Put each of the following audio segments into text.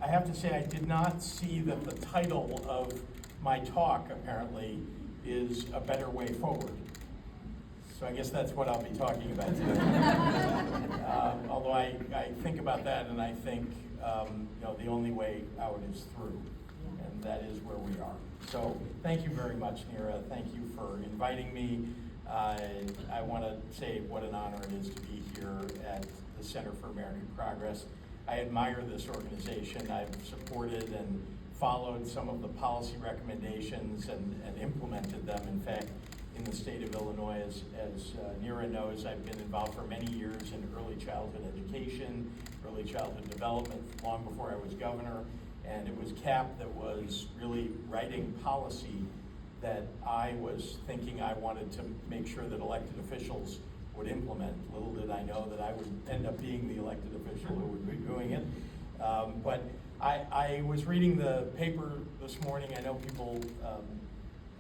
I have to say I did not see that the title of my talk apparently is A Better Way Forward. So I guess that's what I'll be talking about today. Although I think about that and I think the only way out is through, and that is where we are. So thank you very much, Neera. Thank you for inviting me. I want to say what an honor it is to be here at the Center for American Progress. I admire this organization. I've supported and followed some of the policy recommendations and implemented them. In fact, in the state of Illinois, as Neera knows, I've been involved for many years in early childhood education, early childhood development, long before I was governor. And it was CAP that was really writing policy that I was thinking I wanted to make sure that elected officials would implement. Little did I know that I would end up being the elected official who would be doing it. But I was reading the paper this morning. I know people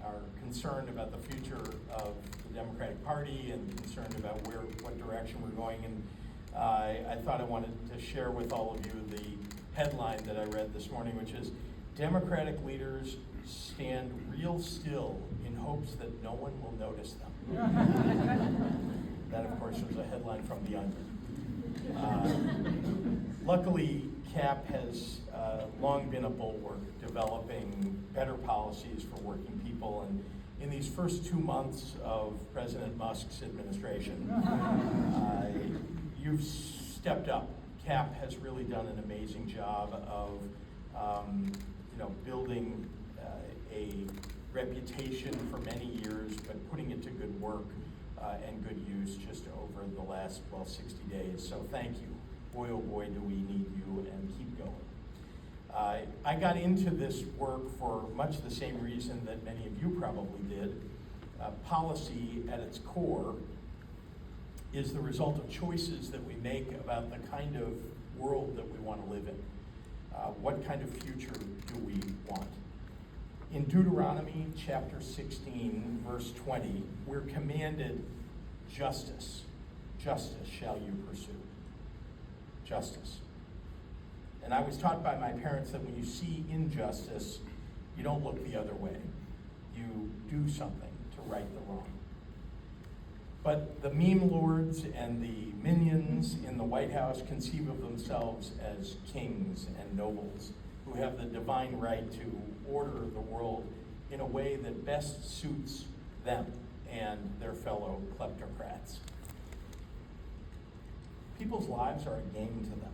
are concerned about the future of the Democratic Party and concerned about what direction we're going. And I thought I wanted to share with all of you the headline that I read this morning, which is, Democratic leaders stand real still in hopes that no one will notice them. That, of course, was a headline from The Onion. Luckily, CAP has long been a bulwark, developing better policies for working people. And in these first 2 months of President Musk's administration, you've stepped up. CAP has really done an amazing job of building a reputation for many years, but putting it to good work and good use just over the last, 60 days. So thank you. Boy, oh boy, do we need you, and keep going. I got into this work for much the same reason that many of you probably did. Policy at its core is the result of choices that we make about the kind of world that we want to live in. What kind of future do we want? In Deuteronomy chapter 16, verse 20, we're commanded justice. Justice shall you pursue. Justice. And I was taught by my parents that when you see injustice, you don't look the other way. You do something to right the wrong. But the meme lords and the minions in the White House conceive of themselves as kings and nobles who have the divine right to order the world in a way that best suits them and their fellow kleptocrats. People's lives are a game to them.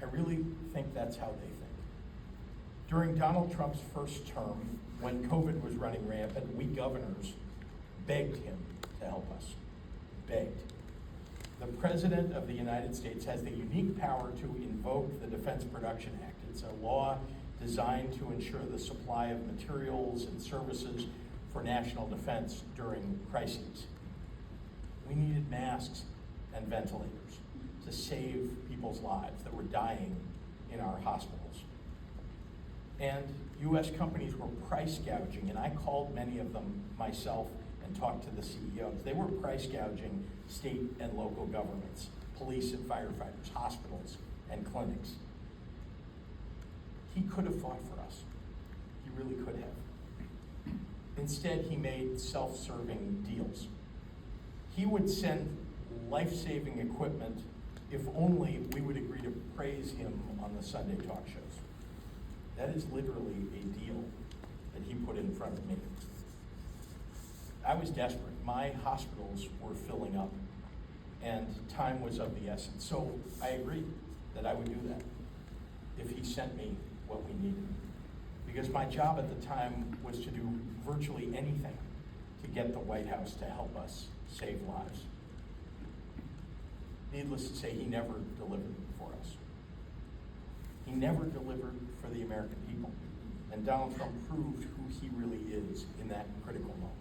I really think that's how they think. During Donald Trump's first term, when COVID was running rampant, we governors begged him to help us. Begged. The President of the United States has the unique power to invoke the Defense Production Act. It's a law designed to ensure the supply of materials and services for national defense during crises. We needed masks and ventilators to save people's lives that were dying in our hospitals. And U.S. companies were price gouging, and I called many of them myself and talked to the CEOs. They were price gouging state and local governments, police and firefighters, hospitals and clinics. He could have fought for us. He really could have. Instead, he made self-serving deals. He would send life-saving equipment if only we would agree to praise him on the Sunday talk shows. That is literally a deal that he put in front of me. I was desperate. My hospitals were filling up, and time was of the essence. So I agreed that I would do that if he sent me what we needed. Because my job at the time was to do virtually anything to get the White House to help us save lives. Needless to say, he never delivered for us. He never delivered for the American people. And Donald Trump proved who he really is in that critical moment.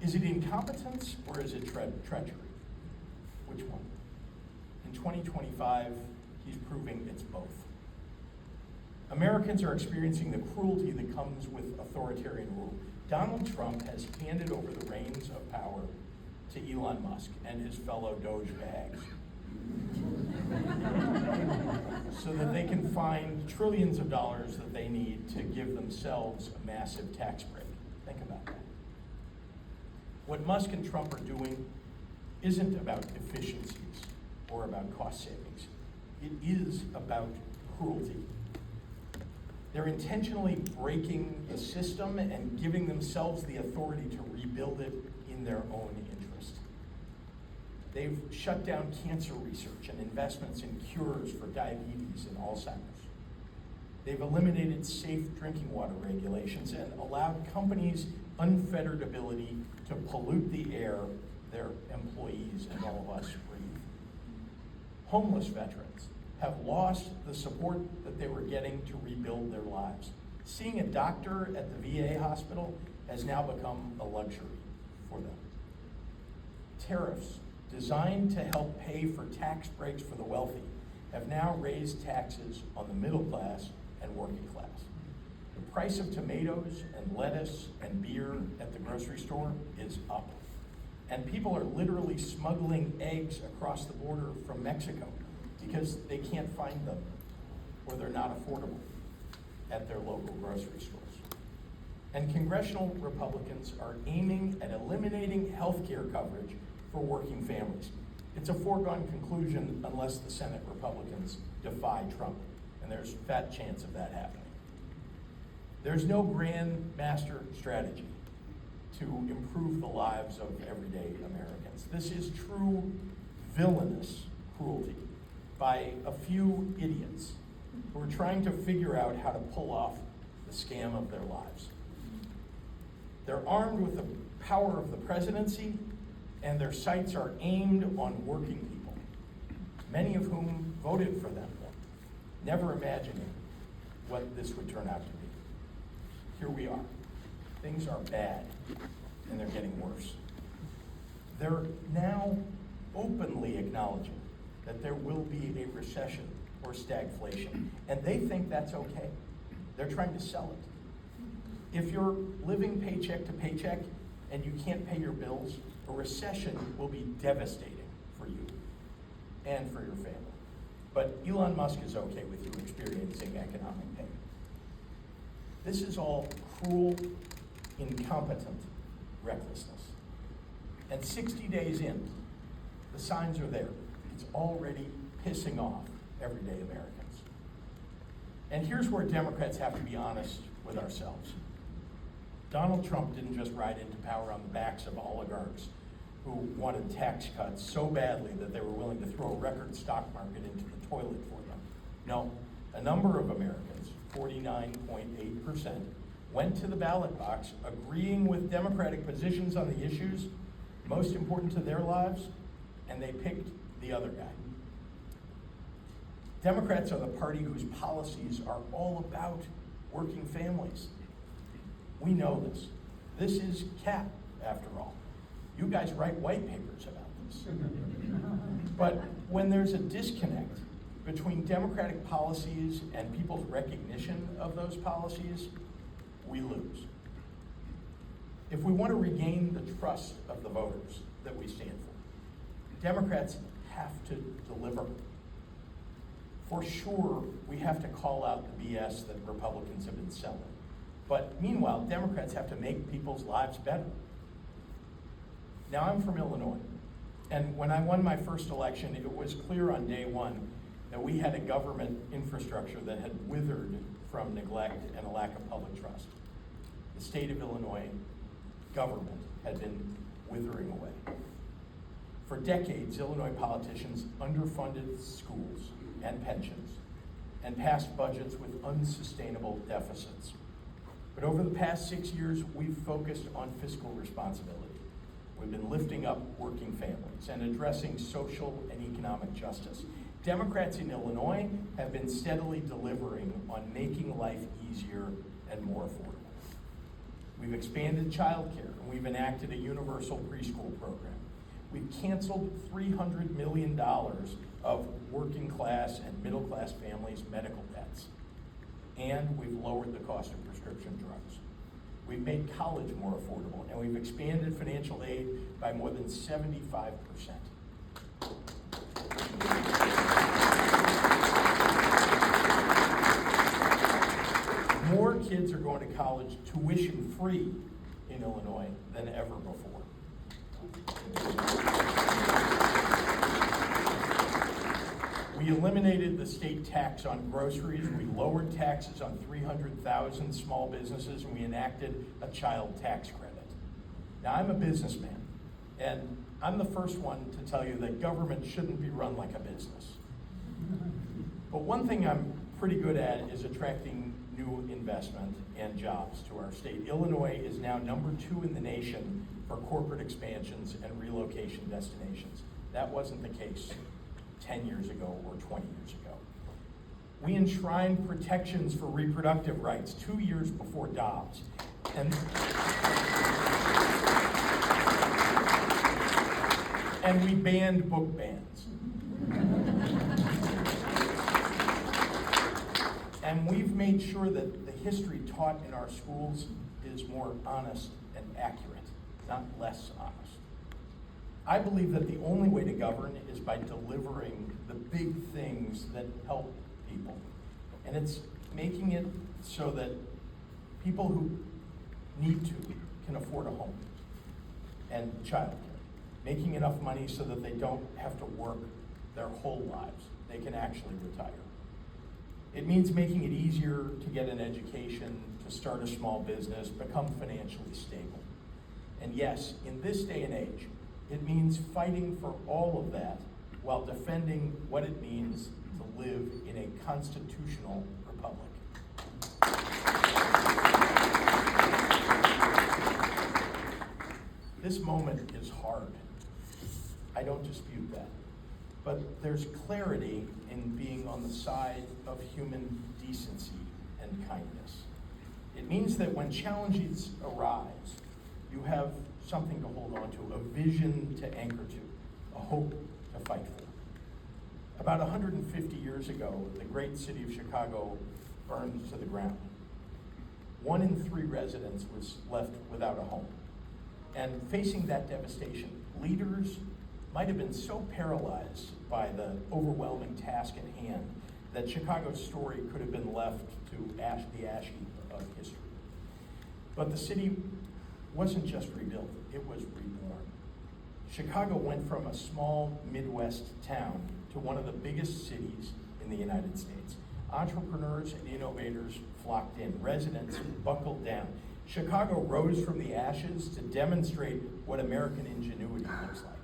Is it incompetence or is it treachery? Which one? In 2025, he's proving it's both. Americans are experiencing the cruelty that comes with authoritarian rule. Donald Trump has handed over the reins of power to Elon Musk and his fellow Doge bags. so that they can find trillions of dollars that they need to give themselves a massive tax break. Think about that. What Musk and Trump are doing isn't about efficiencies or about cost savings. It is about cruelty. They're intentionally breaking the system and giving themselves the authority to rebuild it in their own interest. They've shut down cancer research and investments in cures for diabetes and Alzheimer's. They've eliminated safe drinking water regulations and allowed companies unfettered ability to pollute the air their employees and all of us breathe. Homeless veterans have lost the support that they were getting to rebuild their lives. Seeing a doctor at the VA hospital has now become a luxury for them. Tariffs designed to help pay for tax breaks for the wealthy have now raised taxes on the middle class and working class. The price of tomatoes and lettuce and beer at the grocery store is up. And people are literally smuggling eggs across the border from Mexico because they can't find them or they're not affordable at their local grocery stores. And congressional Republicans are aiming at eliminating health care coverage for working families. It's a foregone conclusion unless the Senate Republicans defy Trump, and there's a fat chance of that happening. There's no grand master strategy to improve the lives of everyday Americans. This is true villainous cruelty by a few idiots who are trying to figure out how to pull off the scam of their lives. They're armed with the power of the presidency, and their sights are aimed on working people, many of whom voted for them, never imagining what this would turn out to be. Here we are. Things are bad, and they're getting worse. They're now openly acknowledging that there will be a recession or stagflation, and they think that's okay. They're trying to sell it. If you're living paycheck to paycheck and you can't pay your bills, a recession will be devastating for you and for your family. But Elon Musk is okay with you experiencing economic pain. This is all cruel, incompetent recklessness. And 60 days in, the signs are there. It's already pissing off everyday Americans. And here's where Democrats have to be honest with ourselves. Donald Trump didn't just ride into power on the backs of oligarchs who wanted tax cuts so badly that they were willing to throw a record stock market into the toilet for them. No, a number of Americans, 49.8%, went to the ballot box agreeing with Democratic positions on the issues most important to their lives, and they picked the other guy. Democrats are the party whose policies are all about working families. We know this. This is CAP, after all. You guys write white papers about this. But when there's a disconnect between Democratic policies and people's recognition of those policies, we lose. If we want to regain the trust of the voters that we stand for, Democrats have to deliver. For sure, we have to call out the BS that Republicans have been selling. But meanwhile, Democrats have to make people's lives better. Now, I'm from Illinois, and when I won my first election, it was clear on day one that we had a government infrastructure that had withered from neglect and a lack of public trust. The state of Illinois government had been withering away. For decades, Illinois politicians underfunded schools and pensions and passed budgets with unsustainable deficits. But over the past 6 years, we've focused on fiscal responsibility. We've been lifting up working families and addressing social and economic justice. Democrats in Illinois have been steadily delivering on making life easier and more affordable. We've expanded child care, and we've enacted a universal preschool program. We've canceled $300 million of working class and middle class families' medical debts. And we've lowered the cost of prescription drugs. We've made college more affordable, and we've expanded financial aid by more than 75%. kids are going to college tuition-free in Illinois than ever before. We eliminated the state tax on groceries, we lowered taxes on 300,000 small businesses, and we enacted a child tax credit. Now, I'm a businessman, and I'm the first one to tell you that government shouldn't be run like a business. But one thing I'm pretty good at is attracting new investment and jobs to our state. Illinois is now #2 in the nation for corporate expansions and relocation destinations. That wasn't the case 10 years ago or 20 years ago. We enshrined protections for reproductive rights 2 years before Dobbs. And we banned book bans. And we've made sure that the history taught in our schools is more honest and accurate, not less honest. I believe that the only way to govern is by delivering the big things that help people. And it's making it so that people who need to can afford a home and childcare. Making enough money so that they don't have to work their whole lives. They can actually retire. It means making it easier to get an education, to start a small business, become financially stable. And yes, in this day and age, it means fighting for all of that while defending what it means to live in a constitutional republic. This moment is hard. I don't dispute that. But there's clarity in being on the side of human decency and kindness. It means that when challenges arise, you have something to hold on to, a vision to anchor to, a hope to fight for. About 150 years ago, the great city of Chicago burned to the ground. 1 in 3 residents was left without a home. And facing that devastation, leaders might have been so paralyzed by the overwhelming task at hand that Chicago's story could have been left to the ash heap of history. But the city wasn't just rebuilt, it was reborn. Chicago went from a small Midwest town to one of the biggest cities in the United States. Entrepreneurs and innovators flocked in, residents buckled down. Chicago rose from the ashes to demonstrate what American ingenuity looks like.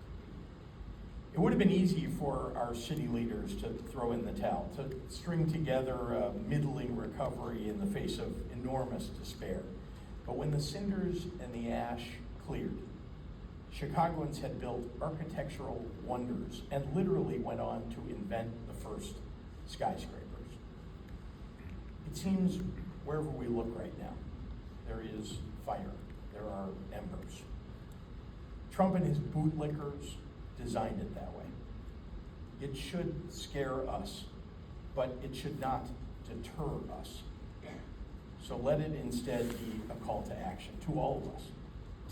It would have been easy for our city leaders to throw in the towel, to string together a middling recovery in the face of enormous despair. But when the cinders and the ash cleared, Chicagoans had built architectural wonders and literally went on to invent the first skyscrapers. It seems wherever we look right now, there is fire, there are embers. Trump and his bootlickers designed it that way. It should scare us, but it should not deter us. So let it instead be a call to action to all of us.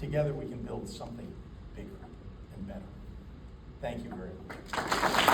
Together we can build something bigger and better. Thank you very much.